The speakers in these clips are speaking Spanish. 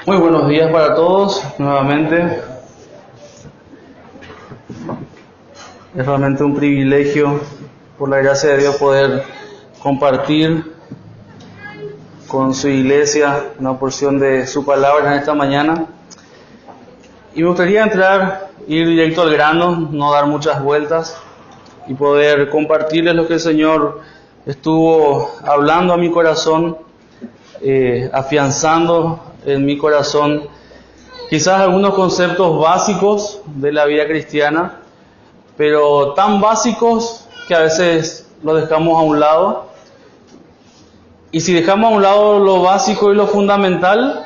Muy buenos días para todos, nuevamente. Es realmente un privilegio, por la gracia de Dios, poder compartir con su iglesia una porción de su palabra en esta mañana. Y me gustaría ir directo al grano, no dar muchas vueltas y poder compartirles lo que el Señor estuvo hablando a mi corazón, afianzando en mi corazón quizás algunos conceptos básicos de la vida cristiana, pero tan básicos que a veces los dejamos a un lado. Y si dejamos a un lado lo básico y lo fundamental,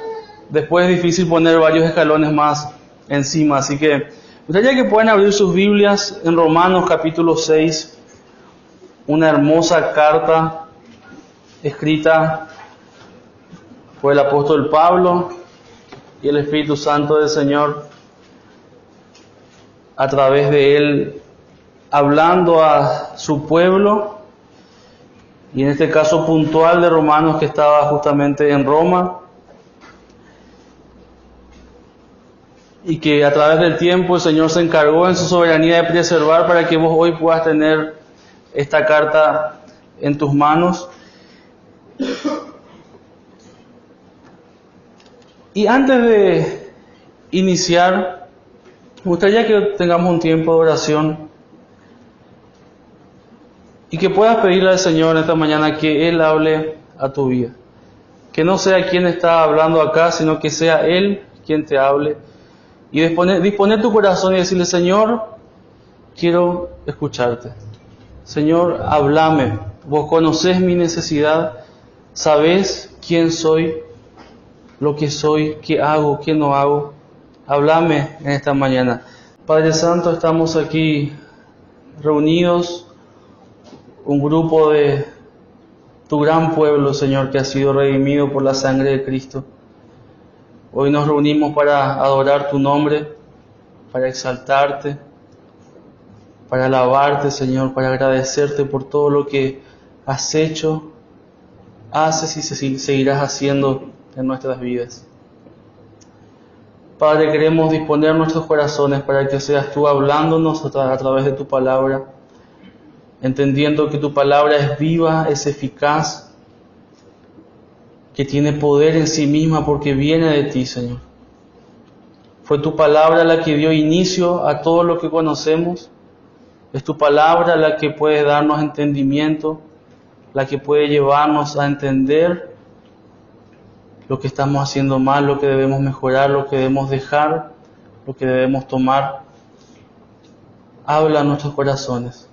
después es difícil poner varios escalones más encima. Así que me gustaría que puedan abrir sus Biblias en Romanos capítulo 6, una hermosa carta escrita por el apóstol Pablo y el Espíritu Santo del Señor a través de él, hablando a su pueblo, y en este caso puntual de Romanos, que estaba justamente en Roma, y que a través del tiempo el Señor se encargó en su soberanía de preservar para que vos hoy puedas tener esta carta en tus manos. Y antes de iniciar, me gustaría que tengamos un tiempo de oración y que puedas pedirle al Señor en esta mañana que Él hable a tu vida. Que no sea quien está hablando acá, sino que sea Él quien te hable. Y disponer tu corazón y decirle: Señor, quiero escucharte. Señor, háblame. Vos conocés mi necesidad, sabés quién soy, lo que soy, qué hago, qué no hago. Háblame en esta mañana. Padre Santo, estamos aquí reunidos, un grupo de tu gran pueblo, Señor, que ha sido redimido por la sangre de Cristo. Hoy nos reunimos para adorar tu nombre, para exaltarte, para alabarte, Señor, para agradecerte por todo lo que has hecho, haces y seguirás haciendo en nuestras vidas. Padre, queremos disponer nuestros corazones para que seas tú hablándonos a través de tu palabra, entendiendo que tu palabra es viva, es eficaz, que tiene poder en sí misma porque viene de ti, Señor. Fue tu palabra la que dio inicio a todo lo que conocemos. Es tu palabra la que puede darnos entendimiento, la que puede llevarnos a entender lo que estamos haciendo mal, lo que debemos mejorar, lo que debemos dejar, lo que debemos tomar. Habla a nuestros corazones.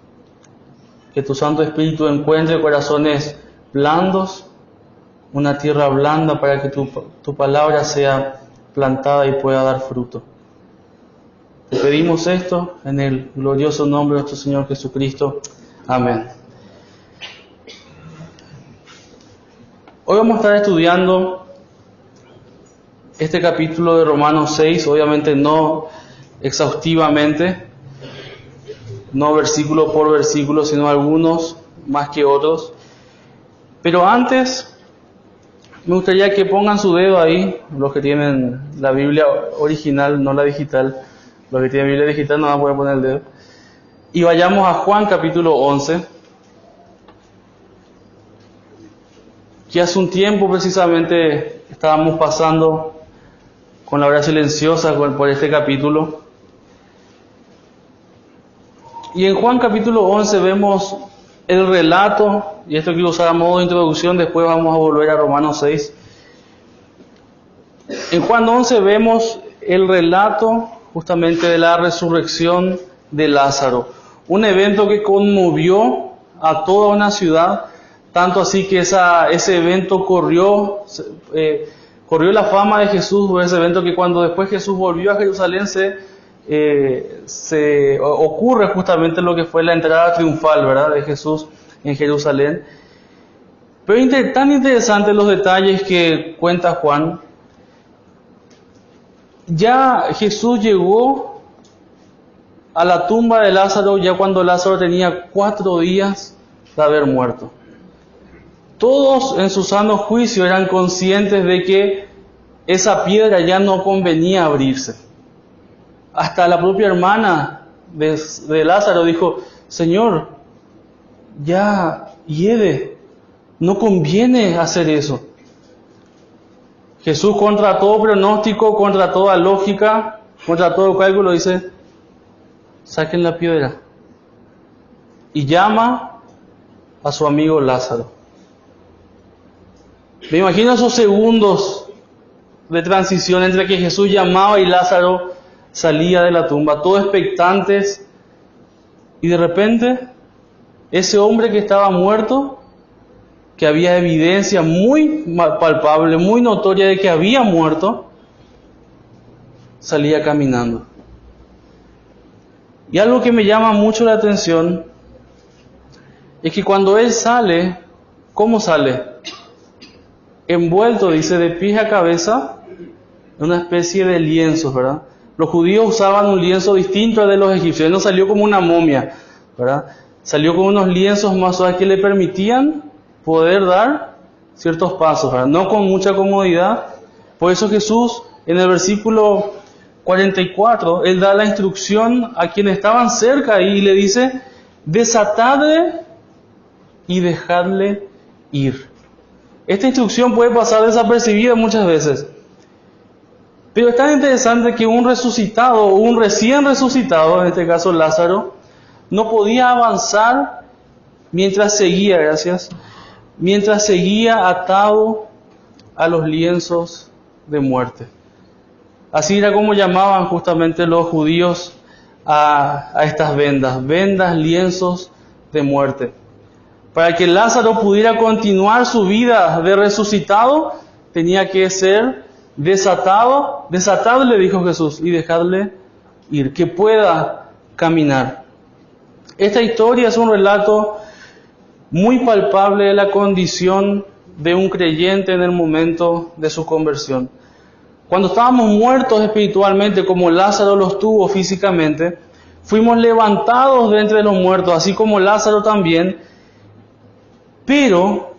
Que tu Santo Espíritu encuentre corazones blandos, una tierra blanda, para que tu palabra sea plantada y pueda dar fruto. Te pedimos esto en el glorioso nombre de nuestro Señor Jesucristo. Amén. Hoy vamos a estar estudiando este capítulo de Romanos 6, obviamente no exhaustivamente, no versículo por versículo, sino algunos más que otros. Pero antes, me gustaría que pongan su dedo ahí, los que tienen la Biblia original, no la digital. Los que tienen Biblia digital no van a poder poner el dedo. Y vayamos a Juan capítulo 11. Que hace un tiempo precisamente estábamos pasando con la hora silenciosa por este capítulo. Y en Juan capítulo 11 vemos el relato, y esto quiero usar a modo de introducción, después vamos a volver a Romanos 6. En Juan 11 vemos el relato justamente de la resurrección de Lázaro, un evento que conmovió a toda una ciudad, tanto así que ese evento corrió la fama de Jesús por ese evento, que cuando después Jesús volvió a Jerusalén se ocurre justamente lo que fue la entrada triunfal, ¿verdad?, de Jesús en Jerusalén. Pero tan interesantes los detalles que cuenta Juan. Ya Jesús llegó a la tumba de Lázaro ya cuando Lázaro tenía 4 días de haber muerto. Todos en su sano juicio eran conscientes de que esa piedra ya no convenía abrirse. Hasta la propia hermana de Lázaro dijo, Señor, ya hiede, no conviene hacer eso. Jesús, contra todo pronóstico, contra toda lógica, contra todo cálculo, dice, saquen la piedra. Y llama a su amigo Lázaro. Me imagino esos segundos de transición entre que Jesús llamaba y Lázaro salía de la tumba, todos expectantes, y de repente ese hombre que estaba muerto, que había evidencia muy palpable, muy notoria de que había muerto, salía caminando. Y algo que me llama mucho la atención es que cuando él sale, ¿cómo sale? Envuelto, dice, de pies a cabeza, en una especie de lienzos, ¿verdad? Los judíos usaban un lienzo distinto al de los egipcios. Él no salió como una momia, ¿verdad? Salió con unos lienzos más suaves que le permitían poder dar ciertos pasos, ¿verdad? No con mucha comodidad. Por eso Jesús, en el versículo 44, Él da la instrucción a quienes estaban cerca y le dice, desatadle y dejadle ir. Esta instrucción puede pasar desapercibida muchas veces. Pero es tan interesante que un resucitado, o un recién resucitado, en este caso Lázaro, no podía avanzar mientras seguía atado a los lienzos de muerte. Así era como llamaban justamente los judíos a estas vendas, lienzos de muerte. Para que Lázaro pudiera continuar su vida de resucitado, tenía que ser desatado, le dijo Jesús, y dejarle ir, que pueda caminar. Esta historia es un relato muy palpable de la condición de un creyente en el momento de su conversión. Cuando estábamos muertos espiritualmente, como Lázaro lo estuvo físicamente, fuimos levantados de entre los muertos, así como Lázaro también, pero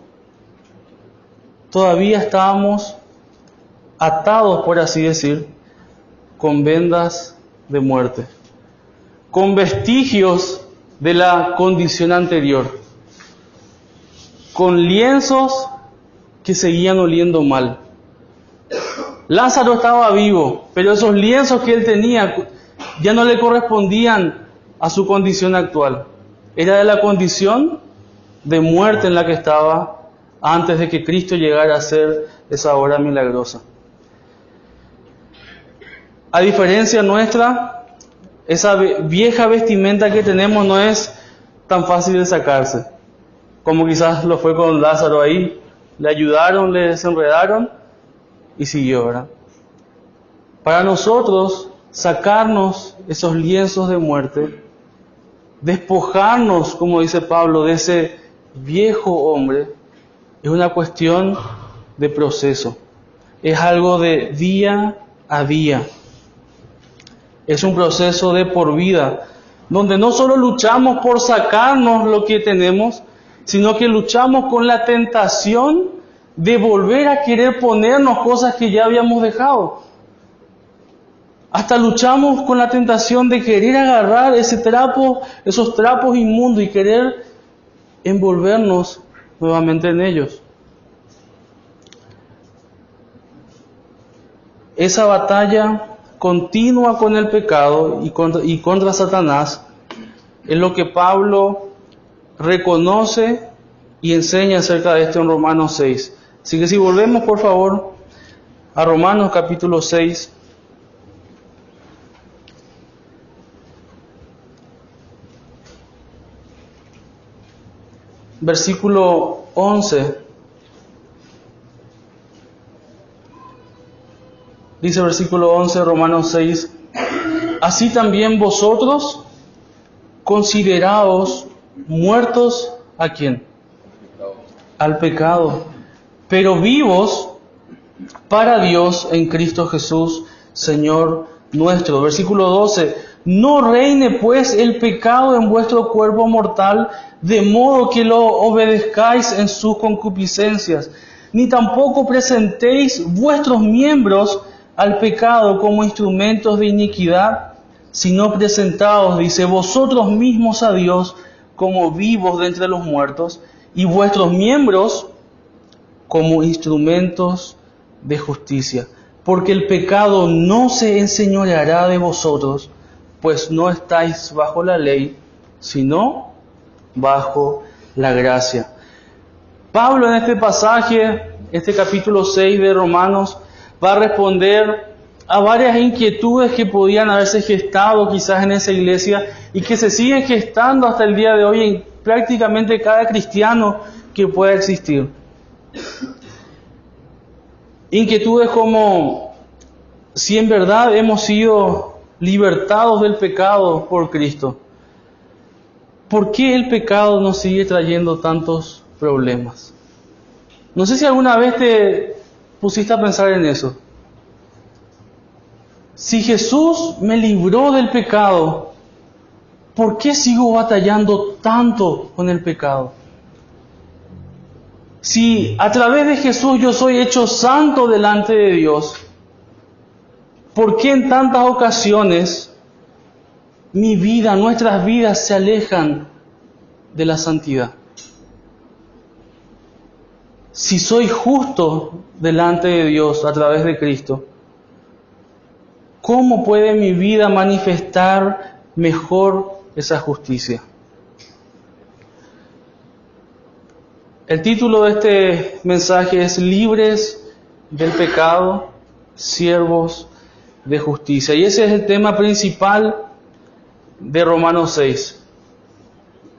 todavía estábamos atados, por así decir, con vendas de muerte, con vestigios de la condición anterior, con lienzos que seguían oliendo mal. Lázaro estaba vivo, pero esos lienzos que él tenía ya no le correspondían a su condición actual. Era de la condición de muerte en la que estaba antes de que Cristo llegara a ser esa obra milagrosa. A diferencia nuestra, esa vieja vestimenta que tenemos no es tan fácil de sacarse, como quizás lo fue con Lázaro ahí. Le ayudaron, le desenredaron y siguió, ¿verdad? Para nosotros, sacarnos esos lienzos de muerte, despojarnos, como dice Pablo, de ese viejo hombre, es una cuestión de proceso. Es algo de día a día. Es un proceso de por vida, donde no solo luchamos por sacarnos lo que tenemos, sino que luchamos con la tentación de volver a querer ponernos cosas que ya habíamos dejado. Hasta luchamos con la tentación de querer agarrar ese trapo, esos trapos inmundos y querer envolvernos nuevamente en ellos. Esa batalla continua con el pecado y contra Satanás es lo que Pablo reconoce y enseña acerca de esto en Romanos 6. Así que si volvemos por favor a Romanos capítulo 6, versículo 11, dice versículo 11, Romanos 6, así también vosotros consideraos muertos ¿a quién? Al pecado, pero vivos para Dios en Cristo Jesús, Señor nuestro. Versículo 12, no reine pues el pecado en vuestro cuerpo mortal, de modo que lo obedezcáis en sus concupiscencias, ni tampoco presentéis vuestros miembros al pecado como instrumentos de iniquidad, sino presentaos, dice, vosotros mismos a Dios como vivos de entre los muertos, y vuestros miembros como instrumentos de justicia. Porque el pecado no se enseñoreará de vosotros, pues no estáis bajo la ley, sino bajo la gracia. Pablo en este pasaje, este capítulo 6 de Romanos, va a responder a varias inquietudes que podían haberse gestado quizás en esa iglesia y que se siguen gestando hasta el día de hoy en prácticamente cada cristiano que pueda existir. Inquietudes como si en verdad hemos sido libertados del pecado por Cristo. ¿Por qué el pecado nos sigue trayendo tantos problemas? No sé si alguna vez te pusiste a pensar en eso. Si Jesús me libró del pecado, ¿por qué sigo batallando tanto con el pecado? Si a través de Jesús yo soy hecho santo delante de Dios, ¿por qué en tantas ocasiones mi vida, nuestras vidas se alejan de la santidad? Si soy justo delante de Dios a través de Cristo, ¿cómo puede mi vida manifestar mejor esa justicia? El título de este mensaje es Libres del pecado, siervos de justicia. Y ese es el tema principal de Romanos 6.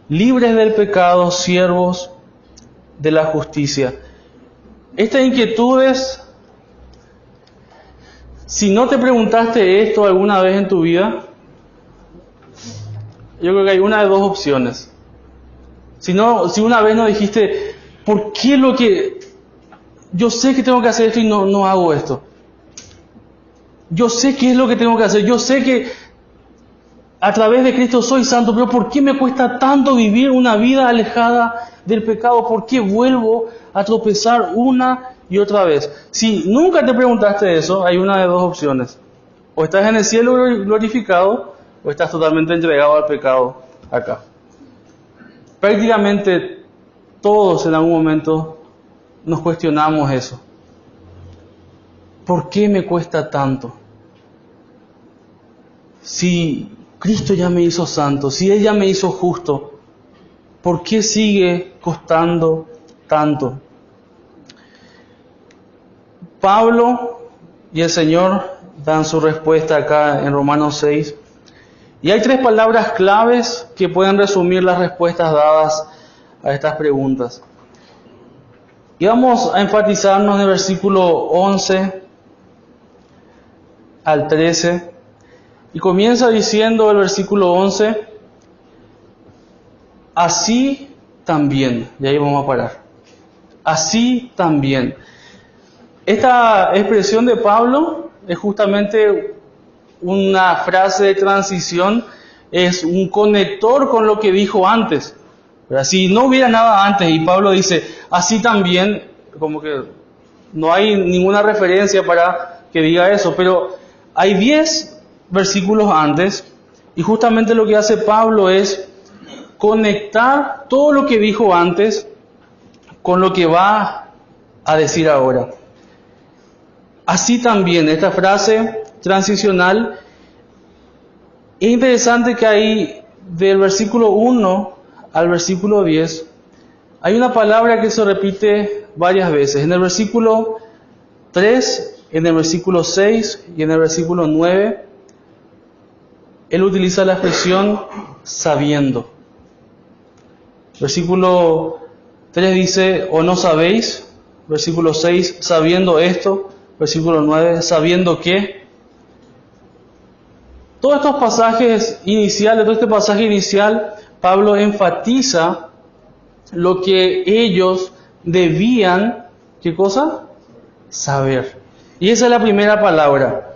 Libres del pecado, siervos de la justicia. Estas inquietudes, si no te preguntaste esto alguna vez en tu vida, yo creo que hay una de dos opciones. Si una vez no dijiste, ¿por qué yo sé que tengo que hacer esto y no hago esto? Yo sé qué es lo que tengo que hacer, yo sé que a través de Cristo soy santo, pero ¿por qué me cuesta tanto vivir una vida alejada del pecado? ¿Por qué vuelvo a tropezar una y otra vez? Si nunca te preguntaste eso, hay una de dos opciones. O estás en el cielo glorificado, o estás totalmente entregado al pecado acá. Prácticamente todos en algún momento nos cuestionamos eso. ¿Por qué me cuesta tanto? Si Cristo ya me hizo santo, si Él ya me hizo justo, ¿por qué sigue costando tanto? Pablo y el Señor dan su respuesta acá en Romanos 6. Y hay tres palabras claves que pueden resumir las respuestas dadas a estas preguntas. Y vamos a enfatizarnos en el versículo 11 al 13. Y comienza diciendo el versículo 11, así también, y ahí vamos a parar. Así también. Esta expresión de Pablo es justamente una frase de transición, es un conector con lo que dijo antes. Pero si no hubiera nada antes y Pablo dice, así también, como que no hay ninguna referencia para que diga eso, pero hay 10 versículos antes y justamente lo que hace Pablo es conectar todo lo que dijo antes con lo que va a decir ahora. Así también, esta frase transicional, es interesante que ahí del versículo 1 al versículo 10 hay una palabra que se repite varias veces. En el versículo 3, en el versículo 6 y en el versículo 9, él utiliza la expresión sabiendo. Versículo 3 dice, o no sabéis. Versículo 6, sabiendo esto. Versículo 9, sabiendo que. Todos estos pasajes iniciales, todo este pasaje inicial, Pablo enfatiza lo que ellos debían, ¿qué cosa? Saber. Y esa es la primera palabra.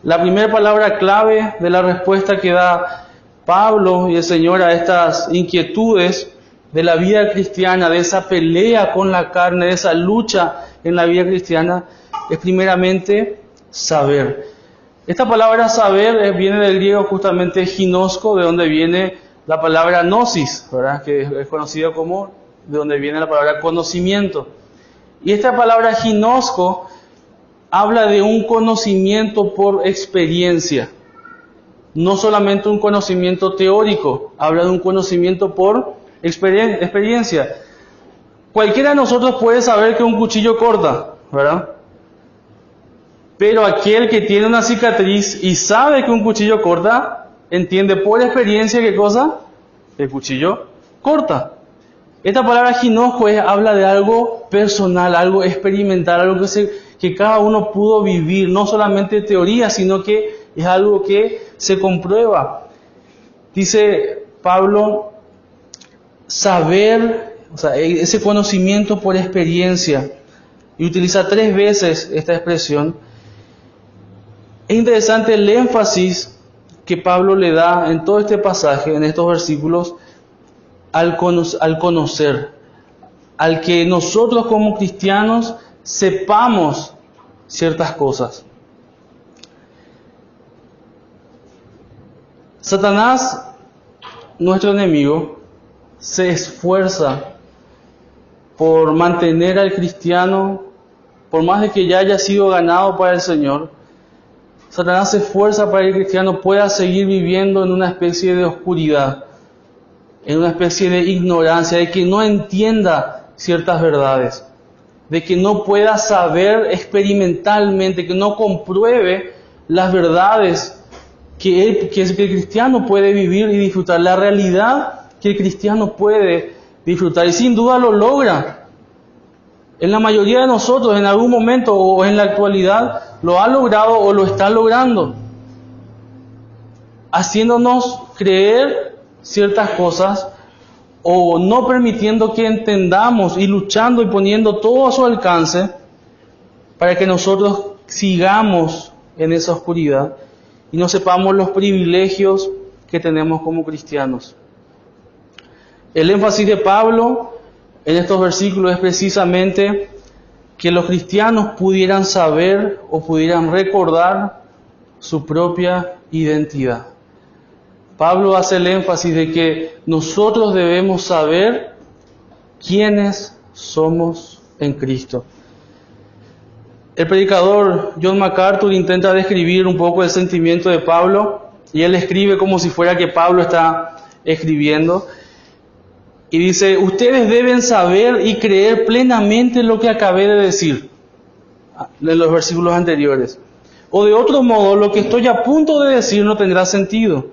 La primera palabra clave de la respuesta que da Pablo y el Señor a estas inquietudes de la vida cristiana, de esa pelea con la carne, de esa lucha en la vida cristiana es primeramente saber. Esta palabra saber viene del griego justamente ginosko, de donde viene la palabra gnosis, ¿verdad? Que es conocida como de donde viene la palabra conocimiento. Y esta palabra ginosko habla de un conocimiento por experiencia. No solamente un conocimiento teórico, habla de un conocimiento por experiencia. Cualquiera de nosotros puede saber que un cuchillo corta, ¿verdad? Pero aquel que tiene una cicatriz y sabe que un cuchillo corta, entiende por experiencia ¿qué cosa? El cuchillo corta. Esta palabra ginosko habla de algo personal, algo experimental, algo que cada uno pudo vivir, no solamente teoría, sino que es algo que se comprueba. Dice Pablo, saber, o sea, ese conocimiento por experiencia, y utiliza 3 veces esta expresión. Es interesante el énfasis que Pablo le da en todo este pasaje, en estos versículos, al conocer, al que nosotros como cristianos sepamos ciertas cosas. Satanás, nuestro enemigo, se esfuerza por mantener al cristiano, por más de que ya haya sido ganado para el Señor. Satanás se esfuerza para que el cristiano pueda seguir viviendo en una especie de oscuridad, en una especie de ignorancia, de que no entienda ciertas verdades, de que no pueda saber experimentalmente, que no compruebe las verdades que el cristiano puede vivir y disfrutar, la realidad que el cristiano puede disfrutar. Y sin duda lo logra. En la mayoría de nosotros, en algún momento o en la actualidad, lo ha logrado o lo está logrando, haciéndonos creer ciertas cosas o no permitiendo que entendamos y luchando y poniendo todo a su alcance para que nosotros sigamos en esa oscuridad y no sepamos los privilegios que tenemos como cristianos. El énfasis de Pablo en estos versículos es precisamente que los cristianos pudieran saber o pudieran recordar su propia identidad. Pablo hace el énfasis de que nosotros debemos saber quiénes somos en Cristo. El predicador John MacArthur intenta describir un poco el sentimiento de Pablo y él escribe como si fuera que Pablo está escribiendo. Y dice, ustedes deben saber y creer plenamente lo que acabé de decir en los versículos anteriores. O de otro modo, lo que estoy a punto de decir no tendrá sentido.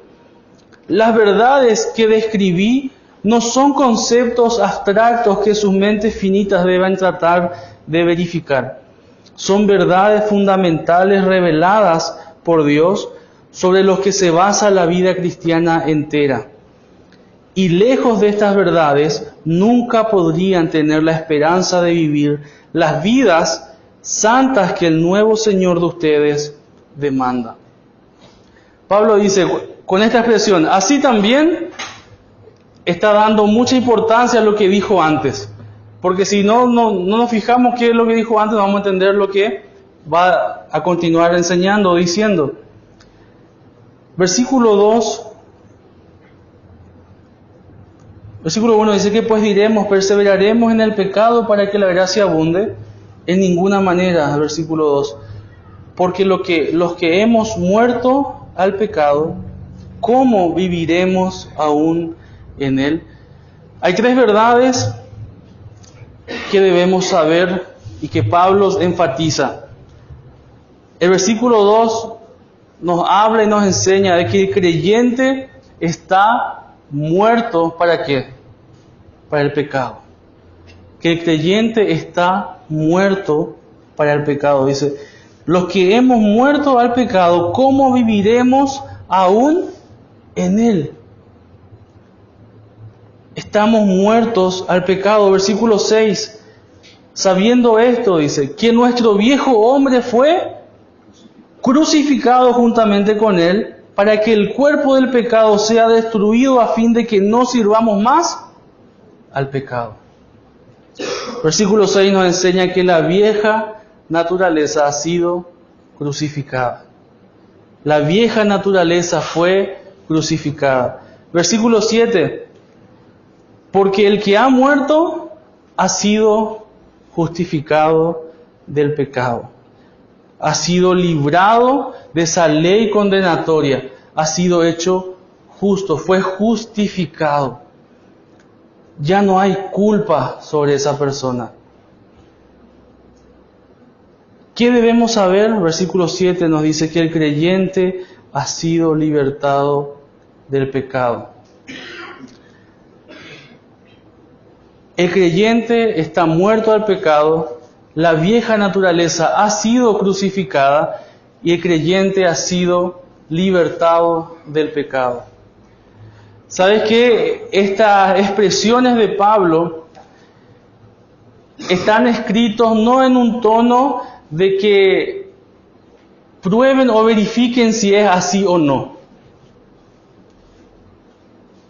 Las verdades que describí no son conceptos abstractos que sus mentes finitas deben tratar de verificar. Son verdades fundamentales reveladas por Dios sobre los que se basa la vida cristiana entera. Y lejos de estas verdades, nunca podrían tener la esperanza de vivir las vidas santas que el nuevo Señor de ustedes demanda. Pablo dice con esta expresión, así también está dando mucha importancia a lo que dijo antes. Porque si no nos fijamos qué es lo que dijo antes, no vamos a entender lo que va a continuar enseñando o diciendo. Versículo 2. Versículo 1 dice que pues diremos, perseveraremos en el pecado para que la gracia abunde. En ninguna manera, versículo 2. Porque los que hemos muerto al pecado, ¿cómo viviremos aún en él? Hay 3 verdades que debemos saber y que Pablo enfatiza. El versículo 2 nos habla y nos enseña de que el creyente está muerto, ¿para qué? Para el pecado. Que el creyente está muerto para el pecado. Dice, los que hemos muerto al pecado, ¿cómo viviremos aún en él? Estamos muertos al pecado. Versículo 6. Sabiendo esto, dice, que nuestro viejo hombre fue crucificado juntamente con él, para que el cuerpo del pecado sea destruido a fin de que no sirvamos más al pecado. Versículo 6 nos enseña que la vieja naturaleza ha sido crucificada. La vieja naturaleza fue crucificada. Versículo 7. Porque el que ha muerto ha sido justificado del pecado. Ha sido librado de esa ley condenatoria. Ha sido hecho justo, fue justificado. Ya no hay culpa sobre esa persona. ¿Qué debemos saber? Versículo 7 nos dice que el creyente ha sido libertado del pecado. El creyente está muerto al pecado, la vieja naturaleza ha sido crucificada y el creyente ha sido libertado del pecado. ¿Sabes qué? Estas expresiones de Pablo están escritos no en un tono de que prueben o verifiquen si es así o no.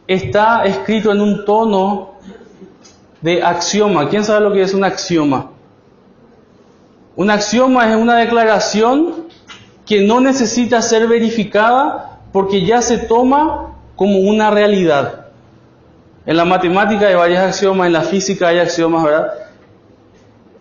Está escrito en un tono de axioma. ¿Quién sabe lo que es un axioma? Un axioma es una declaración que no necesita ser verificada porque ya se toma como una realidad. En la matemática hay varios axiomas, en la física hay axiomas, ¿verdad?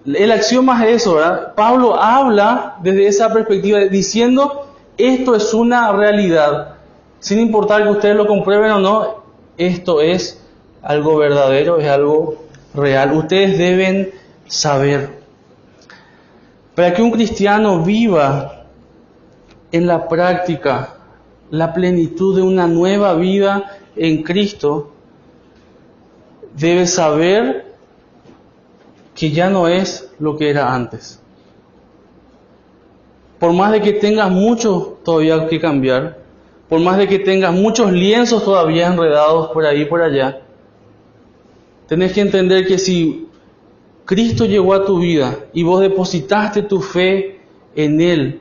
El axioma es eso, ¿verdad? Pablo habla desde esa perspectiva, diciendo, esto es una realidad. Sin importar que ustedes lo comprueben o no, esto es algo verdadero, es algo real. Ustedes deben saber. Para que un cristiano viva en la práctica la plenitud de una nueva vida en Cristo, debe saber que ya no es lo que era antes. Por más de que tengas mucho todavía que cambiar, por más de que tengas muchos lienzos todavía enredados por ahí y por allá, tenés que entender que si Cristo llegó a tu vida y vos depositaste tu fe en Él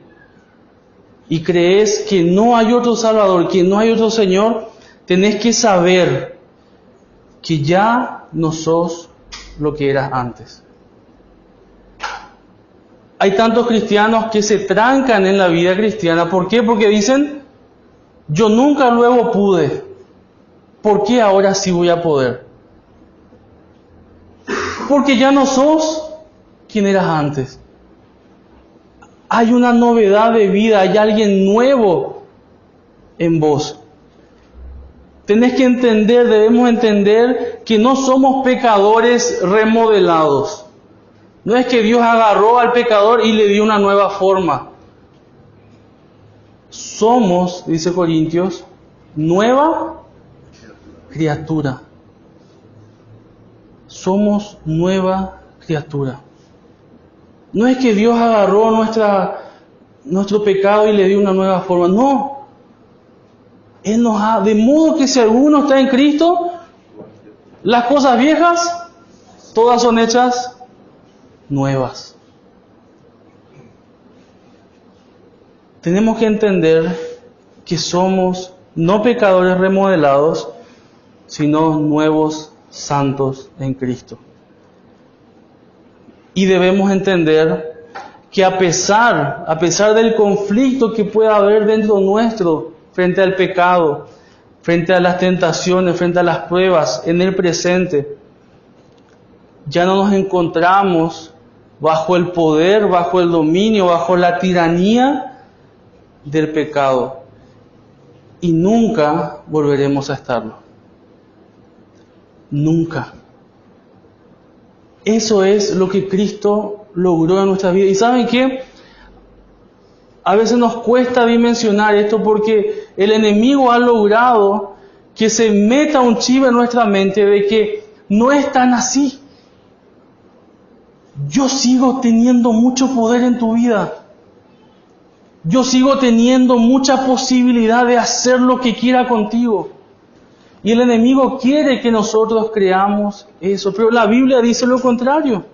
y crees que no hay otro Salvador, que no hay otro Señor, tenés que saber que ya no sos lo que eras antes. Hay tantos cristianos que se trancan en la vida cristiana. ¿Por qué? Porque dicen, yo nunca luego pude. ¿Por qué ahora sí voy a poder? Porque ya no sos quien eras antes. Hay una novedad de vida, hay alguien nuevo en vos. Tenés que entender, debemos entender que no somos pecadores remodelados. No es que Dios agarró al pecador y le dio una nueva forma. Somos, dice Corintios, nueva criatura. Somos nueva criatura. No es que Dios agarró nuestro pecado y le dio una nueva forma. No. Él nos ha, de modo que si alguno está en Cristo, las cosas viejas, todas son hechas nuevas. Tenemos que entender que somos no pecadores remodelados, sino nuevos santos en Cristo. Y debemos entender que a pesar del conflicto que pueda haber dentro nuestro frente al pecado, frente a las tentaciones, frente a las pruebas en el presente, ya no nos encontramos bajo el poder, bajo el dominio, bajo la tiranía del pecado. Y nunca volveremos a estarlo. Nunca. Eso es lo que Cristo logró en nuestra vida. ¿Y saben qué? A veces nos cuesta dimensionar esto porque el enemigo ha logrado que se meta un chip en nuestra mente de que no es tan así. Yo sigo teniendo mucho poder en tu vida. Yo sigo teniendo mucha posibilidad de hacer lo que quiera contigo. Y el enemigo quiere que nosotros creamos eso. Pero la Biblia dice lo contrario.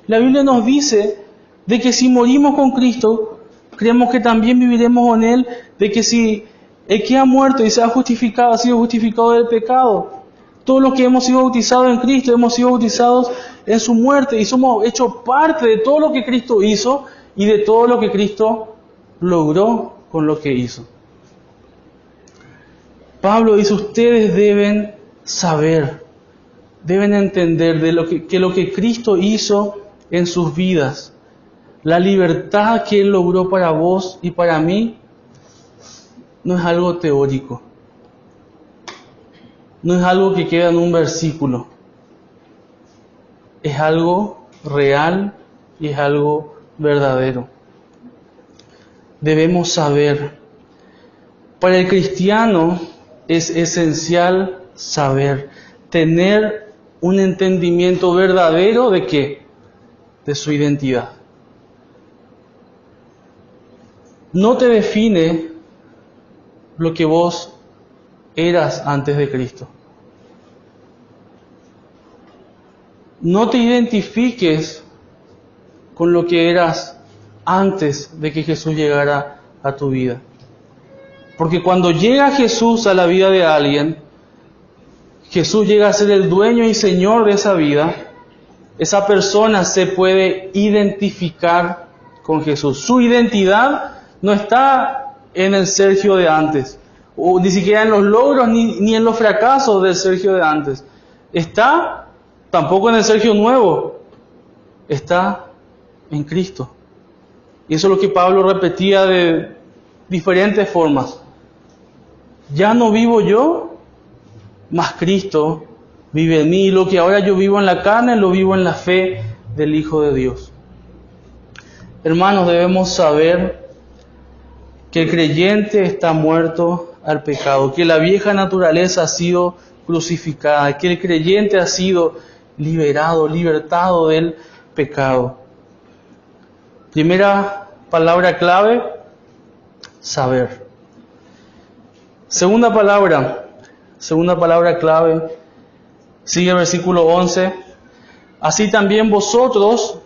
La Biblia nos dice de que si morimos con Cristo, creemos que también viviremos con Él. De que si el que ha muerto y se ha justificado, ha sido justificado del pecado. Todos los que hemos sido bautizados en Cristo, hemos sido bautizados en su muerte y somos hechos parte de todo lo que Cristo hizo y de todo lo que Cristo logró con lo que hizo. Pablo dice, ustedes deben saber, deben entender de lo que Cristo hizo en sus vidas, la libertad que Él logró para vos y para mí, no es algo teórico, no es algo que queda en un versículo, es algo real y es algo verdadero. Debemos saber. Para el cristiano es esencial saber, tener un entendimiento verdadero de ¿qué? De su identidad. No te define lo que vos eras antes de Cristo. No te identifiques con lo que eras antes de que Jesús llegara a tu vida. Porque cuando llega Jesús a la vida de alguien, Jesús llega a ser el dueño y señor de esa vida, esa persona se puede identificar con Jesús. Su identidad no está en el Sergio de antes, o ni siquiera en los logros ni en los fracasos del Sergio de antes. Está tampoco en el Sergio nuevo, está en Cristo. Y eso es lo que Pablo repetía de diferentes formas. Ya no vivo yo, mas Cristo vive en mí. Y lo que ahora yo vivo en la carne, lo vivo en la fe del Hijo de Dios. Hermanos, debemos saber que el creyente está muerto al pecado, que la vieja naturaleza ha sido crucificada, que el creyente ha sido libertado del pecado. Primera palabra clave, saber. Segunda palabra clave, sigue el versículo 11. Así también vosotros,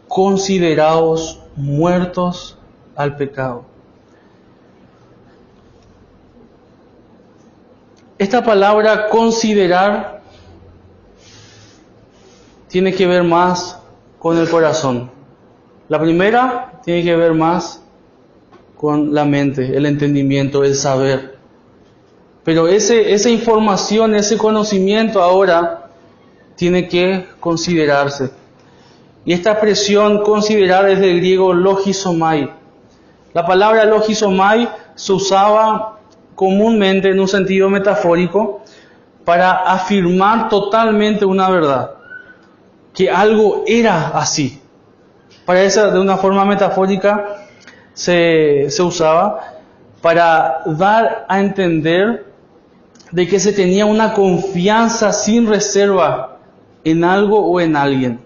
consideraos muertos al pecado. Esta palabra considerar tiene que ver más con el corazón. La primera tiene que ver más con la mente, el entendimiento, el saber. Pero esa información, ese conocimiento ahora tiene que considerarse. Y esta expresión considerar es del griego logizomai. La palabra logizomai se usaba comúnmente en un sentido metafórico para afirmar totalmente una verdad, que algo era así. Para eso, de una forma metafórica, se usaba para dar a entender de que se tenía una confianza sin reserva en algo o en alguien,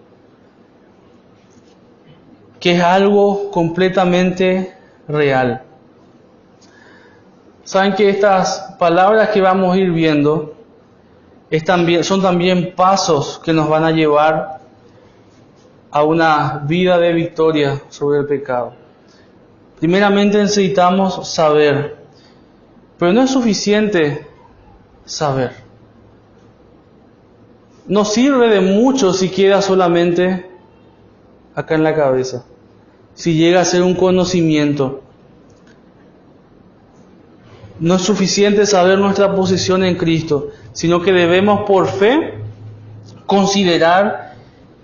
que es algo completamente real. Saben que estas palabras que vamos a ir viendo son también pasos que nos van a llevar a una vida de victoria sobre el pecado. Primeramente necesitamos saber, pero no es suficiente saber. No sirve de mucho si queda solamente acá en la cabeza, si llega a ser un conocimiento. No es suficiente saber nuestra posición en Cristo, sino que debemos por fe considerar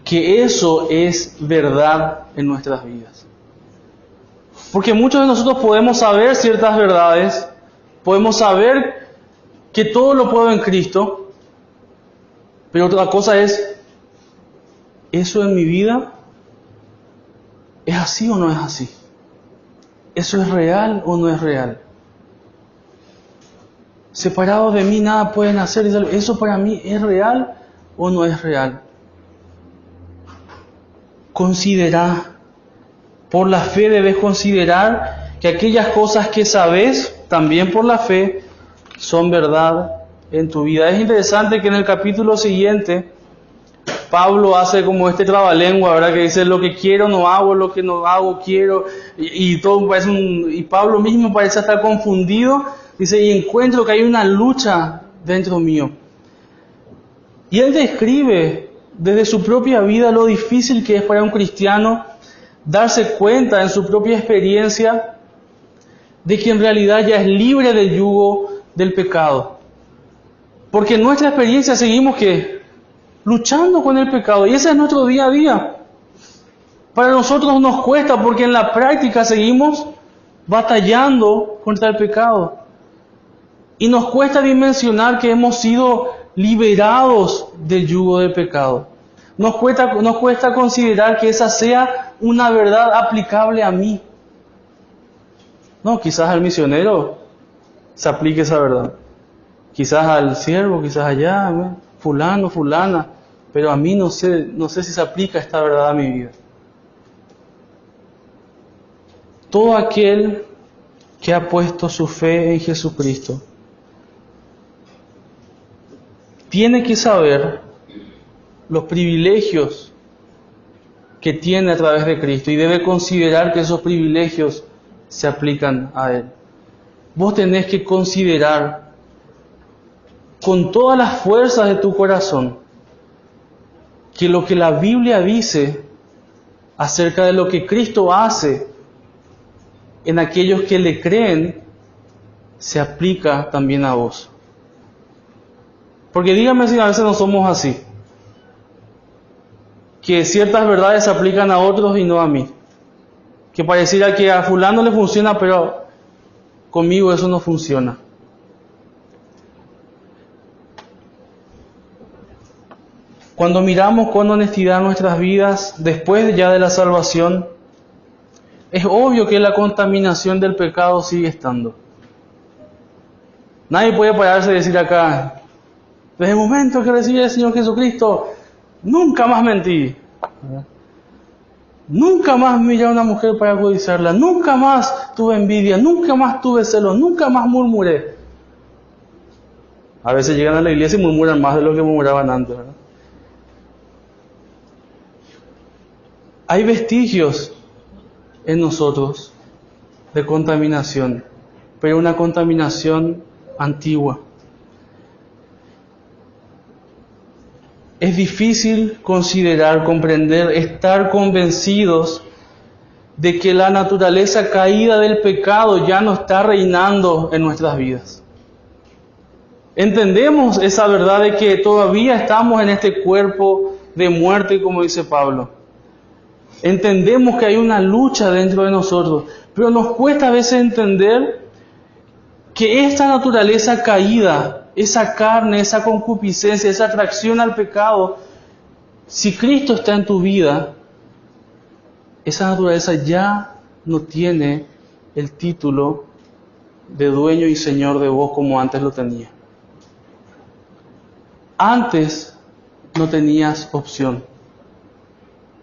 que eso es verdad en nuestras vidas. Porque muchos de nosotros podemos saber ciertas verdades, podemos saber que todo lo puedo en Cristo, pero otra cosa es, ¿eso en mi vida es así o no es así? ¿Eso es real o no es real? Separados de mí nada pueden hacer. ¿Eso para mí es real o no es real? Considera. Por la fe debes considerar que aquellas cosas que sabes, también por la fe, son verdad en tu vida. Es interesante que en el capítulo siguiente, Pablo hace como este trabalengua, ¿verdad? Que dice, lo que quiero no hago, lo que no hago quiero, y todo parece y Pablo mismo parece estar confundido. Dice, y encuentro que hay una lucha dentro mío. Y él describe desde su propia vida lo difícil que es para un cristiano darse cuenta en su propia experiencia de que en realidad ya es libre del yugo del pecado. Porque en nuestra experiencia seguimos que luchando con el pecado, y ese es nuestro día a día. Para nosotros nos cuesta porque en la práctica seguimos batallando contra el pecado. Y nos cuesta dimensionar que hemos sido liberados del yugo del pecado. Nos cuesta considerar que esa sea una verdad aplicable a mí. No, quizás al misionero se aplique esa verdad. Quizás al siervo, quizás allá, fulano, fulana. Pero a mí no sé si se aplica esta verdad a mi vida. Todo aquel que ha puesto su fe en Jesucristo tiene que saber los privilegios que tiene a través de Cristo y debe considerar que esos privilegios se aplican a Él. Vos tenés que considerar con todas las fuerzas de tu corazón que lo que la Biblia dice acerca de lo que Cristo hace en aquellos que le creen se aplica también a vos. Porque dígame si a veces no somos así, que ciertas verdades se aplican a otros y no a mí, que pareciera que a fulano le funciona, pero conmigo eso no funciona. Cuando miramos con honestidad nuestras vidas después ya de la salvación, es obvio que la contaminación del pecado sigue estando. Nadie puede pararse y decir acá, desde el momento que recibí al Señor Jesucristo, nunca más mentí. Nunca más miré a una mujer para codiciarla. Nunca más tuve envidia. Nunca más tuve celos. Nunca más murmuré. A veces llegan a la iglesia y murmuran más de lo que murmuraban antes, ¿verdad? Hay vestigios en nosotros de contaminación, pero una contaminación antigua. Es difícil considerar, comprender, estar convencidos de que la naturaleza caída del pecado ya no está reinando en nuestras vidas. Entendemos esa verdad de que todavía estamos en este cuerpo de muerte, como dice Pablo. Entendemos que hay una lucha dentro de nosotros, pero nos cuesta a veces entender que esta naturaleza caída, esa carne, esa concupiscencia, esa atracción al pecado, si Cristo está en tu vida, esa naturaleza ya no tiene el título de dueño y señor de vos como antes lo tenía. Antes no tenías opción.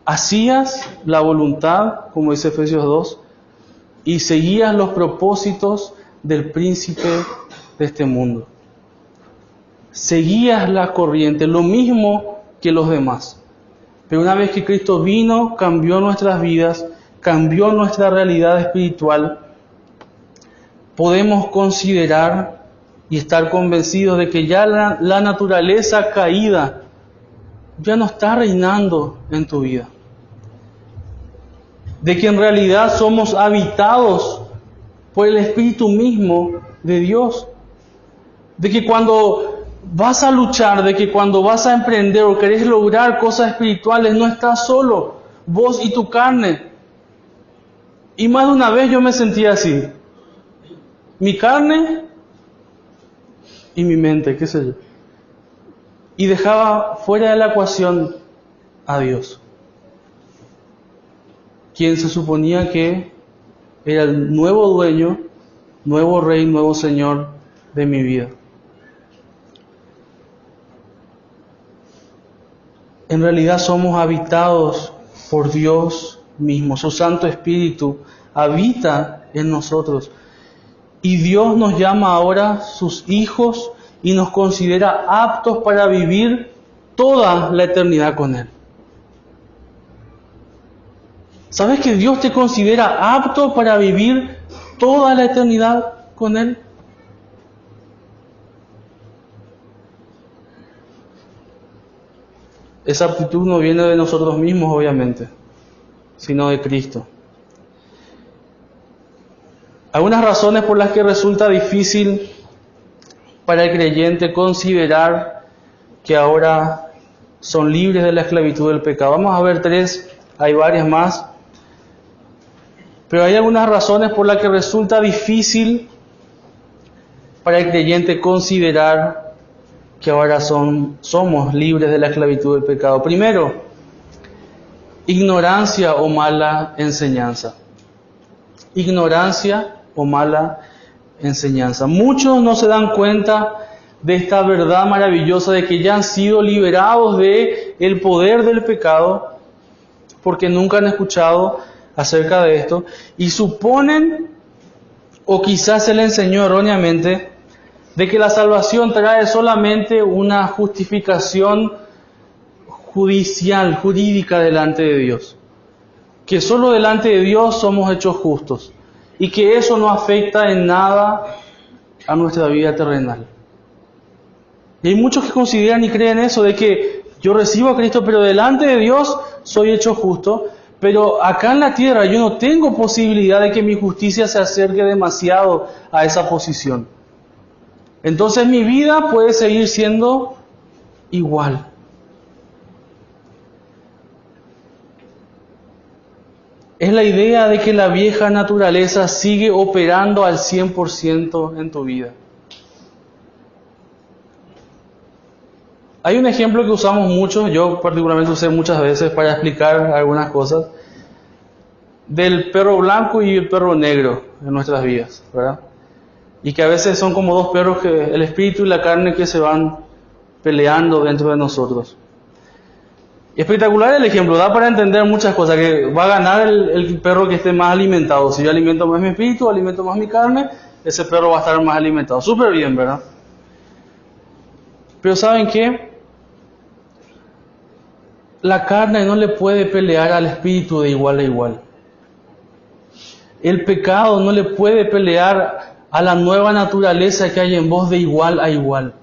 Hacías la voluntad, como dice Efesios 2, y seguías los propósitos del príncipe de este mundo. Seguías la corriente, lo mismo que los demás. Pero una vez que Cristo vino, cambió nuestras vidas, cambió nuestra realidad espiritual, podemos considerar y estar convencidos de que ya la naturaleza caída ya no está reinando en tu vida. De que en realidad somos habitados por el Espíritu mismo de Dios. De que cuando vas a luchar, de que cuando vas a emprender o querés lograr cosas espirituales, no estás solo, vos y tu carne. Y más de una vez yo me sentía así. Mi carne y mi mente, qué sé yo. Y dejaba fuera de la ecuación a Dios, quien se suponía que era el nuevo dueño, nuevo rey, nuevo señor de mi vida. En realidad somos habitados por Dios mismo. Su Santo Espíritu habita en nosotros. Y Dios nos llama ahora sus hijos y nos considera aptos para vivir toda la eternidad con Él. ¿Sabes que Dios te considera apto para vivir toda la eternidad con Él? esa aptitud no viene de nosotros mismos, obviamente, sino de Cristo. Algunas razones por las que resulta difícil para el creyente considerar que ahora son libres de la esclavitud del pecado. Vamos a ver 3, hay varias más. Pero hay algunas razones por las que resulta difícil para el creyente considerar que ahora somos libres de la esclavitud del pecado. Primero, ignorancia o mala enseñanza. Ignorancia o mala enseñanza. Muchos no se dan cuenta de esta verdad maravillosa de que ya han sido liberados de el poder del pecado porque nunca han escuchado acerca de esto y suponen, o quizás se les enseñó erróneamente, de que la salvación trae solamente una justificación judicial, jurídica delante de Dios. Que solo delante de Dios somos hechos justos y que eso no afecta en nada a nuestra vida terrenal. Y hay muchos que consideran y creen eso, de que yo recibo a Cristo, pero delante de Dios soy hecho justo, pero acá en la tierra yo no tengo posibilidad de que mi justicia se acerque demasiado a esa posición. Entonces mi vida puede seguir siendo igual. Es la idea de que la vieja naturaleza sigue operando al 100% en tu vida. Hay un ejemplo que usamos mucho, yo particularmente usé muchas veces para explicar algunas cosas, del perro blanco y el perro negro en nuestras vidas, ¿verdad? Y que a veces son como dos perros, que el espíritu y la carne, que se van peleando dentro de nosotros. Espectacular el ejemplo, da para entender muchas cosas, que va a ganar el perro que esté más alimentado. Si yo alimento más mi espíritu, alimento más mi carne, ese perro va a estar más alimentado. Súper bien, ¿verdad? Pero ¿saben qué? La carne no le puede pelear al espíritu de igual a igual. El pecado no le puede pelear a la nueva naturaleza que hay en vos de igual a igual.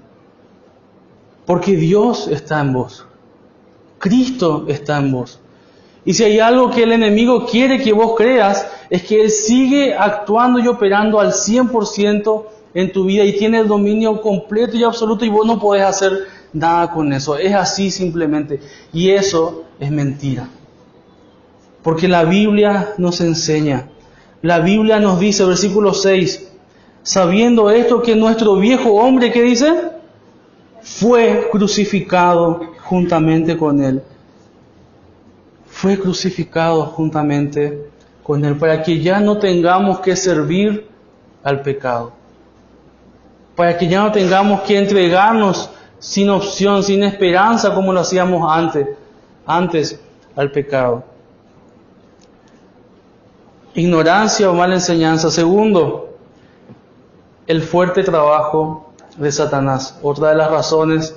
Porque Dios está en vos. Cristo está en vos. Y si hay algo que el enemigo quiere que vos creas, es que Él sigue actuando y operando al 100% en tu vida y tiene el dominio completo y absoluto y vos no podés hacer nada con eso. Es así simplemente. Y eso es mentira. Porque la Biblia nos enseña. La Biblia nos dice, versículo 6, sabiendo esto que nuestro viejo hombre, ¿qué dice? Fue crucificado juntamente con Él. Fue crucificado juntamente con Él para que ya no tengamos que servir al pecado. Para que ya no tengamos que entregarnos sin opción, sin esperanza, como lo hacíamos antes al pecado. Ignorancia o mala enseñanza. Segundo, el fuerte trabajo de Satanás. Otra de las razones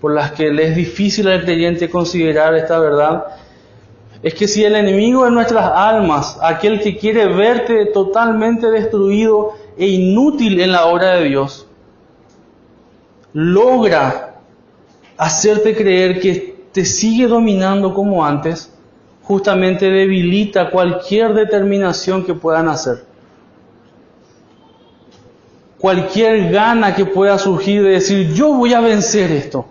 por las que le es difícil al creyente considerar esta verdad es que si el enemigo de nuestras almas, aquel que quiere verte totalmente destruido e inútil en la obra de Dios, logra hacerte creer que te sigue dominando como antes, justamente debilita cualquier determinación que puedan hacer. Cualquier gana que pueda surgir de decir, yo voy a vencer esto.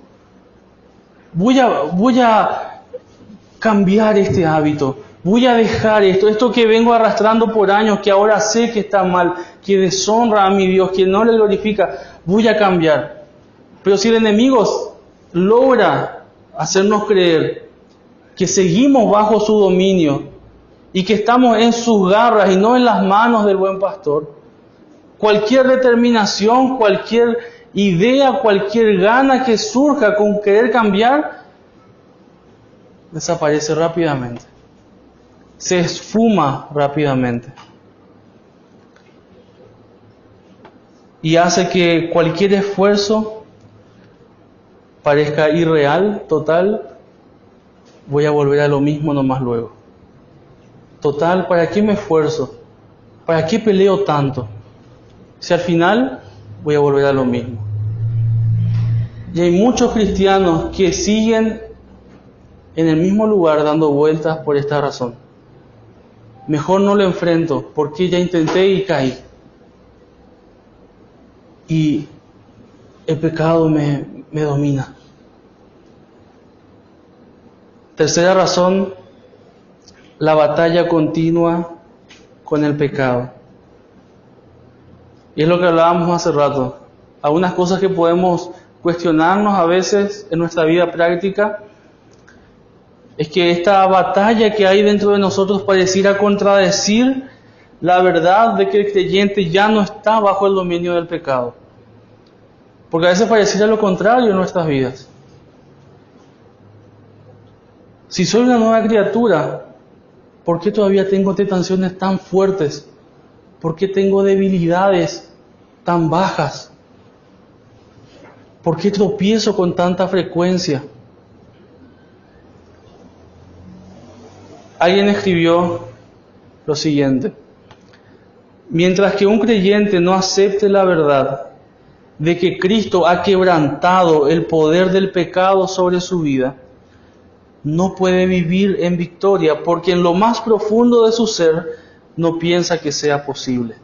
Voy a cambiar este hábito. Voy a dejar esto que vengo arrastrando por años, que ahora sé que está mal, que deshonra a mi Dios, que no le glorifica. Voy a cambiar. Pero si el enemigo logra hacernos creer que seguimos bajo su dominio y que estamos en sus garras y no en las manos del buen pastor, cualquier determinación, cualquier idea, cualquier gana que surja con querer cambiar, desaparece rápidamente. Se esfuma rápidamente. Y hace que cualquier esfuerzo parezca irreal, total. Voy a volver a lo mismo nomás luego. Total, ¿para qué me esfuerzo? ¿Para qué peleo tanto? Si al final voy a volver a lo mismo. Y hay muchos cristianos que siguen en el mismo lugar dando vueltas por esta razón. Mejor no lo enfrento porque ya intenté y caí. Y el pecado me domina. Tercera razón, la batalla continua con el pecado. Y es lo que hablábamos hace rato. Algunas cosas que podemos cuestionarnos a veces en nuestra vida práctica es que esta batalla que hay dentro de nosotros pareciera contradecir la verdad de que el creyente ya no está bajo el dominio del pecado. Porque a veces pareciera lo contrario en nuestras vidas. Si soy una nueva criatura, ¿por qué todavía tengo tentaciones tan fuertes? ¿Por qué tengo debilidades tan bajas? ¿Por qué tropiezo con tanta frecuencia? Alguien escribió lo siguiente: mientras que un creyente no acepte la verdad de que Cristo ha quebrantado el poder del pecado sobre su vida, no puede vivir en victoria porque en lo más profundo de su ser no piensa que sea posible.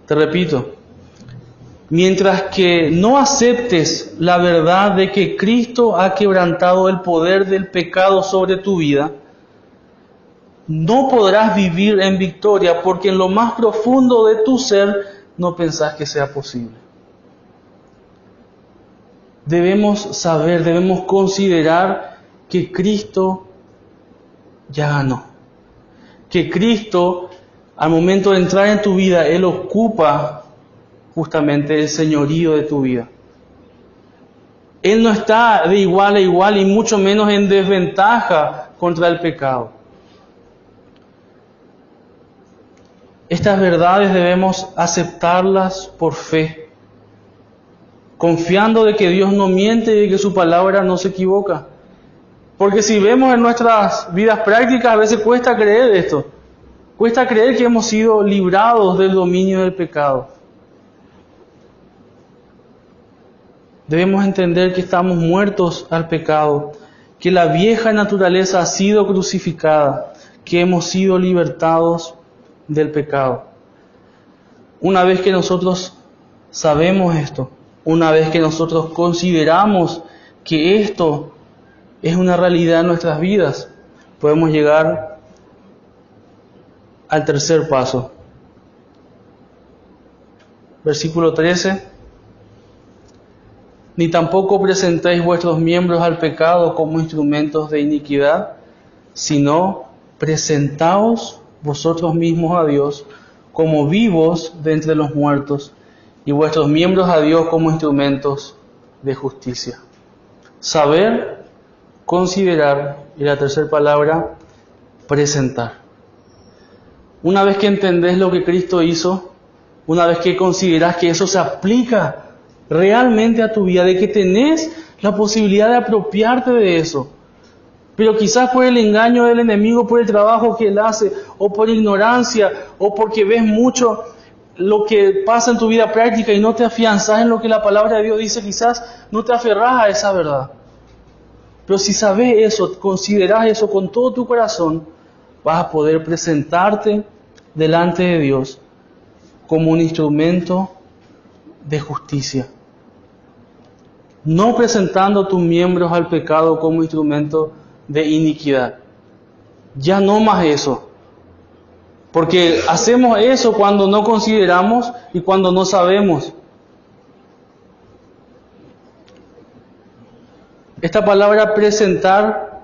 Te repito, mientras que no aceptes la verdad de que Cristo ha quebrantado el poder del pecado sobre tu vida, no podrás vivir en victoria porque en lo más profundo de tu ser no pensás que sea posible. Debemos saber, debemos considerar que Cristo ya ganó. Que Cristo, al momento de entrar en tu vida, Él ocupa justamente el señorío de tu vida. Él no está de igual a igual y mucho menos en desventaja contra el pecado. Estas verdades debemos aceptarlas por fe, confiando de que Dios no miente y de que su palabra no se equivoca. Porque si vemos en nuestras vidas prácticas, a veces cuesta creer esto. Cuesta creer que hemos sido librados del dominio del pecado. Debemos entender que estamos muertos al pecado, que la vieja naturaleza ha sido crucificada, que hemos sido libertados del pecado. Una vez que nosotros sabemos esto, una vez que nosotros consideramos que esto es una realidad en nuestras vidas, podemos llegar al tercer paso. Versículo 13. Ni tampoco presentéis vuestros miembros al pecado como instrumentos de iniquidad, sino presentaos vosotros mismos a Dios como vivos de entre los muertos, y vuestros miembros a Dios como instrumentos de justicia. Saber, considerar, y la tercera palabra, presentar. Una vez que entendés lo que Cristo hizo, una vez que considerás que eso se aplica realmente a tu vida, de que tenés la posibilidad de apropiarte de eso, pero quizás por el engaño del enemigo, por el trabajo que él hace, o por ignorancia, o porque ves mucho lo que pasa en tu vida práctica y no te afianzas en lo que la palabra de Dios dice, quizás no te aferrás a esa verdad. Pero si sabes eso, considerás eso con todo tu corazón, vas a poder presentarte delante de Dios como un instrumento de justicia. No presentando tus miembros al pecado como instrumento de iniquidad. Ya no más eso. Porque hacemos eso cuando no consideramos y cuando no sabemos. Esta palabra presentar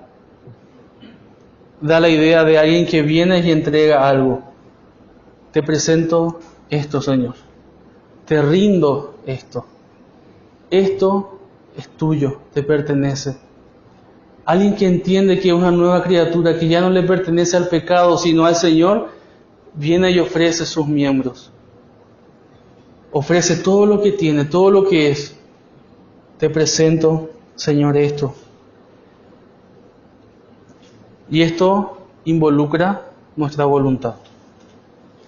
da la idea de alguien que viene y entrega algo. Te presento esto, Señor. Te rindo esto. Esto es tuyo, te pertenece. Alguien que entiende que es una nueva criatura, que ya no le pertenece al pecado, sino al Señor, viene y ofrece sus miembros. Ofrece todo lo que tiene, todo lo que es. Te presento, Señor, esto. Y esto involucra nuestra voluntad.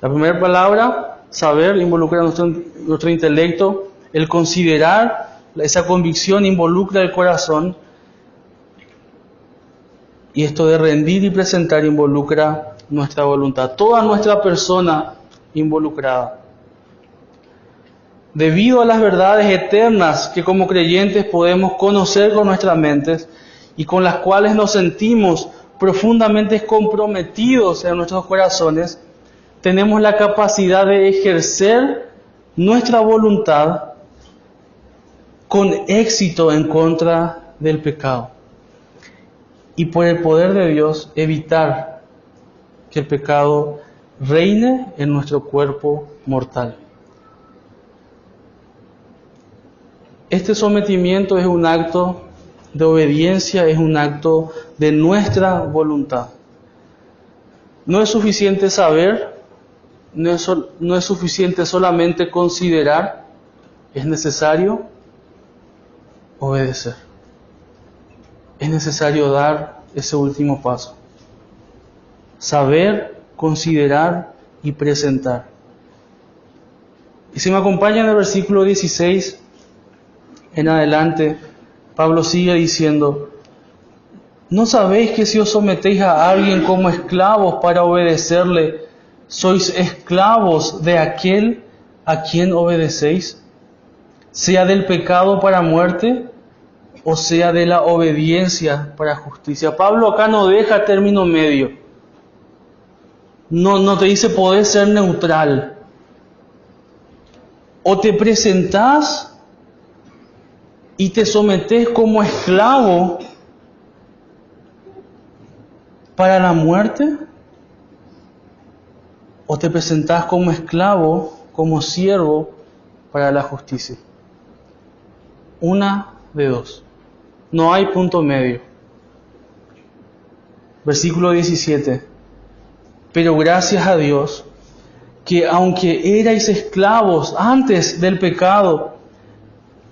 La primera palabra, saber, involucra nuestro intelecto. El considerar, esa convicción involucra el corazón. Y esto de rendir y presentar involucra nuestra voluntad, toda nuestra persona involucrada. Debido a las verdades eternas que como creyentes podemos conocer con nuestras mentes y con las cuales nos sentimos profundamente comprometidos en nuestros corazones, tenemos la capacidad de ejercer nuestra voluntad con éxito en contra del pecado. Y por el poder de Dios evitar que el pecado reine en nuestro cuerpo mortal. Este sometimiento es un acto de obediencia, es un acto de nuestra voluntad. No es suficiente saber, no es suficiente solamente considerar, es necesario obedecer. Es necesario dar ese último paso. Saber, considerar y presentar. Y si me acompañan en el versículo 16 en adelante, Pablo sigue diciendo: ¿no sabéis que si os sometéis a alguien como esclavos para obedecerle, sois esclavos de aquel a quien obedecéis? Sea del pecado para muerte, o sea de la obediencia para justicia. Pablo acá no deja término medio. No te dice podés ser neutral. O te presentás y te sometés como esclavo para la muerte, o te presentás como esclavo, como siervo para la justicia. Una de dos. No hay punto medio. Versículo 17. Pero gracias a Dios, que aunque erais esclavos antes del pecado,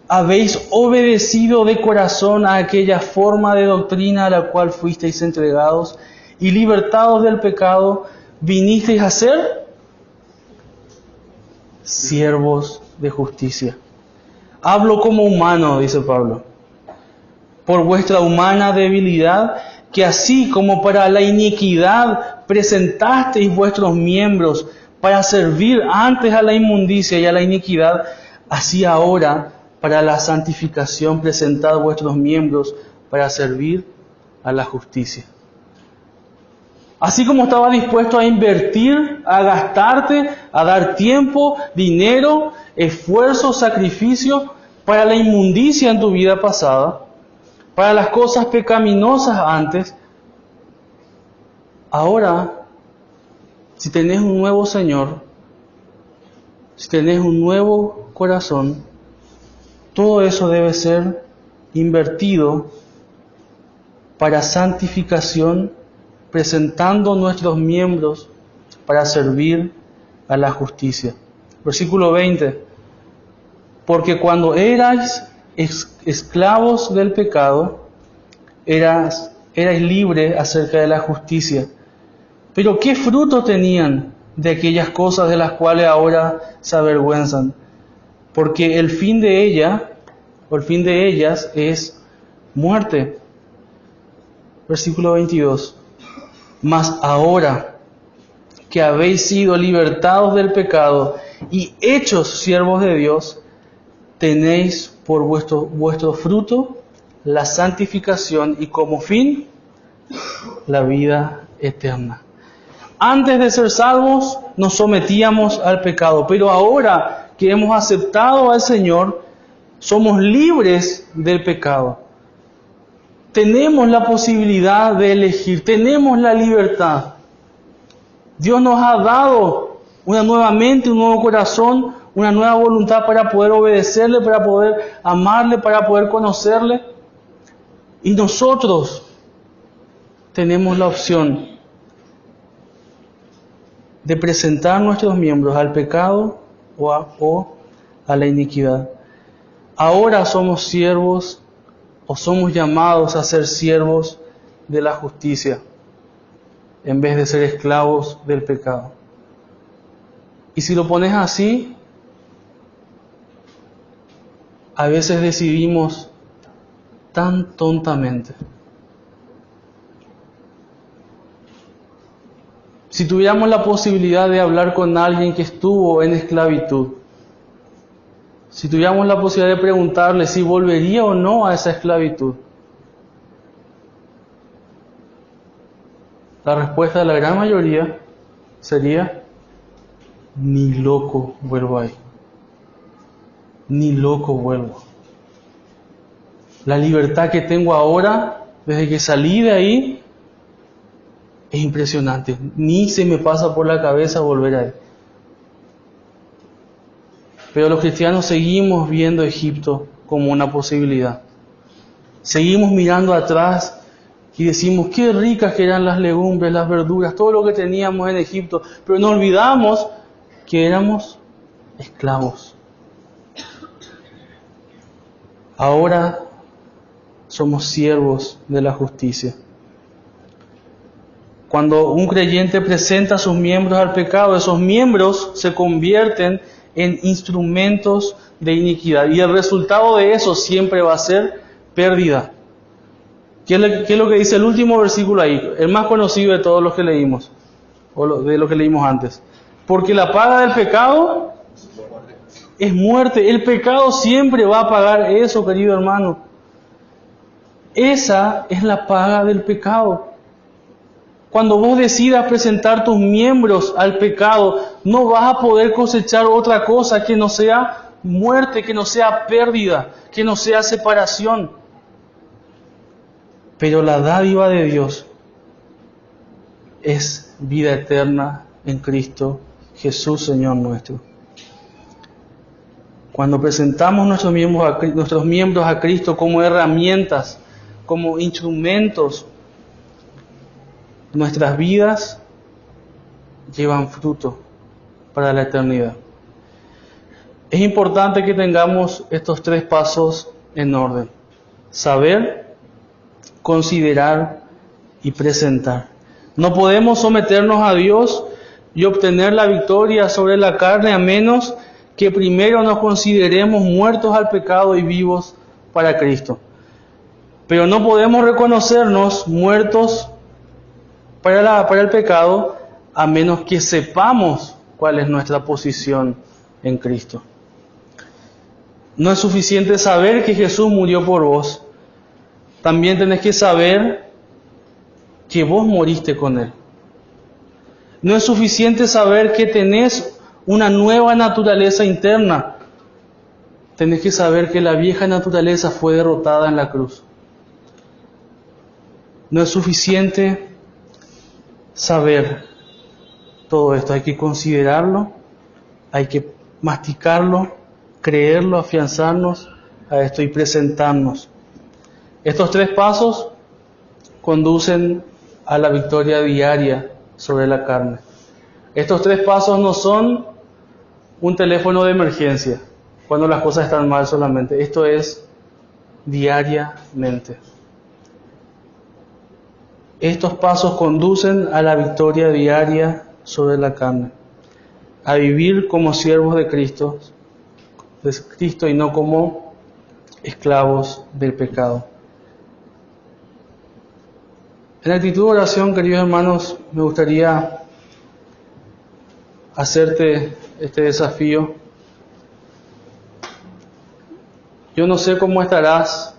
habéis obedecido de corazón a aquella forma de doctrina a la cual fuisteis entregados, y libertados del pecado, vinisteis a ser siervos de justicia. Hablo como humano, dice Pablo, por vuestra humana debilidad, que así como para la iniquidad presentasteis vuestros miembros para servir antes a la inmundicia y a la iniquidad, así ahora para la santificación presentad vuestros miembros para servir a la justicia. Así como estaba dispuesto a invertir, a gastarte, a dar tiempo, dinero, esfuerzo, sacrificio para la inmundicia en tu vida pasada, para las cosas pecaminosas antes, ahora, si tenés un nuevo Señor, si tenés un nuevo corazón, todo eso debe ser invertido para santificación, presentando nuestros miembros para servir a la justicia. Versículo 20. Porque cuando erais esclavos del pecado, erais libres acerca de la justicia. Pero ¿qué fruto tenían de aquellas cosas de las cuales ahora se avergüenzan? Porque el fin de ellas es muerte. Versículo 22. Mas ahora que habéis sido libertados del pecado y hechos siervos de Dios, tenéis por vuestro fruto la santificación y como fin la vida eterna. Antes de ser salvos nos sometíamos al pecado, pero ahora que hemos aceptado al Señor, somos libres del pecado. Tenemos la posibilidad de elegir, tenemos la libertad. Dios nos ha dado una nueva mente, un nuevo corazón, una nueva voluntad para poder obedecerle, para poder amarle, para poder conocerle. Y nosotros tenemos la opción de presentar nuestros miembros al pecado o a la iniquidad. Ahora somos siervos o somos llamados a ser siervos de la justicia en vez de ser esclavos del pecado. Y si lo pones así, a veces decidimos tan tontamente. Si tuviéramos la posibilidad de hablar con alguien que estuvo en esclavitud, si tuviéramos la posibilidad de preguntarle si volvería o no a esa esclavitud, la respuesta de la gran mayoría sería: ni loco vuelvo ahí. Ni loco vuelvo. La libertad que tengo ahora, desde que salí de ahí, es impresionante. Ni se me pasa por la cabeza volver ahí. Pero los cristianos seguimos viendo Egipto como una posibilidad. Seguimos mirando atrás y decimos: qué ricas que eran las legumbres, las verduras, todo lo que teníamos en Egipto. Pero nos olvidamos que éramos esclavos. Ahora somos siervos de la justicia. Cuando un creyente presenta a sus miembros al pecado, esos miembros se convierten en instrumentos de iniquidad. Y el resultado de eso siempre va a ser pérdida. ¿Qué es lo que dice el último versículo ahí? El más conocido de todos los que leímos, o de lo que leímos antes. Porque la paga del pecado es muerte. El pecado siempre va a pagar eso, querido hermano. Esa es la paga del pecado. Cuando vos decidas presentar tus miembros al pecado, no vas a poder cosechar otra cosa que no sea muerte, que no sea pérdida, que no sea separación. Pero la dádiva de Dios es vida eterna en Cristo Jesús, Señor nuestro. Cuando presentamos nuestros miembros a Cristo como herramientas, como instrumentos, nuestras vidas llevan fruto para la eternidad. Es importante que tengamos estos 3 pasos en orden: saber, considerar y presentar. No podemos someternos a Dios y obtener la victoria sobre la carne a menos que primero nos consideremos muertos al pecado y vivos para Cristo. Pero no podemos reconocernos muertos para el pecado a menos que sepamos cuál es nuestra posición en Cristo. No es suficiente saber que Jesús murió por vos. También tenés que saber que vos moriste con Él. No es suficiente saber que tenés una nueva naturaleza interna. Tenés que saber que la vieja naturaleza fue derrotada en la cruz. No es suficiente saber todo esto. Hay que considerarlo, hay que masticarlo, creerlo, afianzarnos a esto y presentarnos. Estos 3 pasos conducen a la victoria diaria sobre la carne. Estos 3 pasos no son un teléfono de emergencia, cuando las cosas están mal solamente. Esto es diariamente. Estos pasos conducen a la victoria diaria sobre la carne, a vivir como siervos de Cristo y no como esclavos del pecado. En actitud de oración, queridos hermanos, me gustaría hacerte este desafío. Yo no sé cómo estarás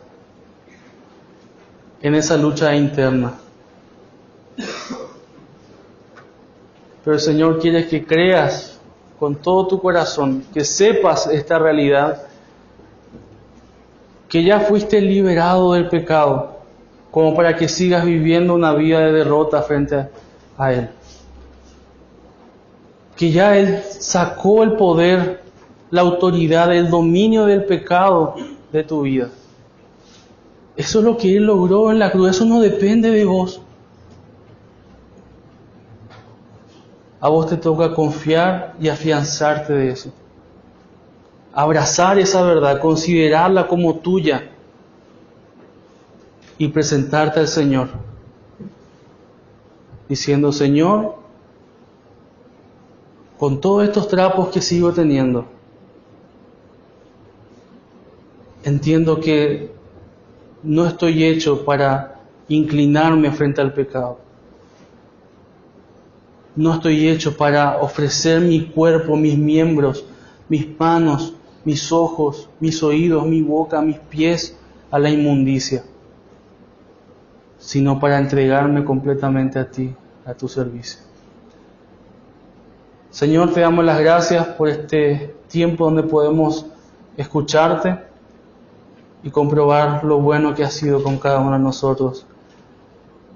en esa lucha interna, pero el Señor quiere que creas con todo tu corazón, que sepas esta realidad, que ya fuiste liberado del pecado, como para que sigas viviendo una vida de derrota frente a Él. Que ya Él sacó el poder, la autoridad, el dominio del pecado de tu vida. Eso es lo que Él logró en la cruz, eso no depende de vos. A vos te toca confiar y afianzarte de eso. Abrazar esa verdad, considerarla como tuya y presentarte al Señor, diciendo: Señor, con todos estos trapos que sigo teniendo, entiendo que no estoy hecho para inclinarme frente al pecado. no estoy hecho para ofrecer mi cuerpo, mis miembros, mis manos, mis ojos, mis oídos, mi boca, mis pies a la inmundicia, sino para entregarme completamente a ti, a tu servicio. Señor, te damos las gracias por este tiempo donde podemos escucharte y comprobar lo bueno que has sido con cada uno de nosotros.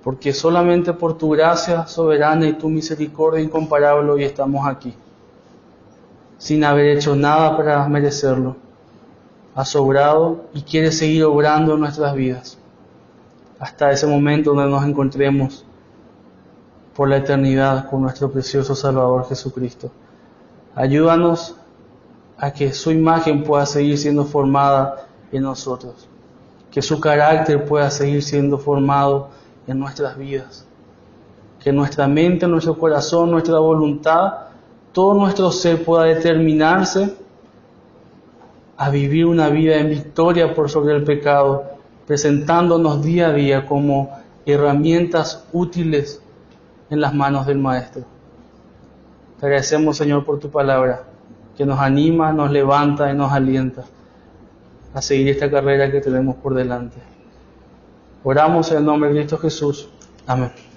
Porque solamente por tu gracia soberana y tu misericordia incomparable hoy estamos aquí, sin haber hecho nada para merecerlo. Has obrado y quieres seguir obrando en nuestras vidas, hasta ese momento donde nos encontremos por la eternidad con nuestro precioso Salvador Jesucristo. Ayúdanos a que su imagen pueda seguir siendo formada en nosotros, que su carácter pueda seguir siendo formado en nuestras vidas, que nuestra mente, nuestro corazón, nuestra voluntad, todo nuestro ser pueda determinarse a vivir una vida en victoria por sobre el pecado, presentándonos día a día como herramientas útiles en las manos del Maestro. Te agradecemos, Señor, por tu palabra, que nos anima, nos levanta y nos alienta a seguir esta carrera que tenemos por delante. Oramos en el nombre de Cristo Jesús. Amén.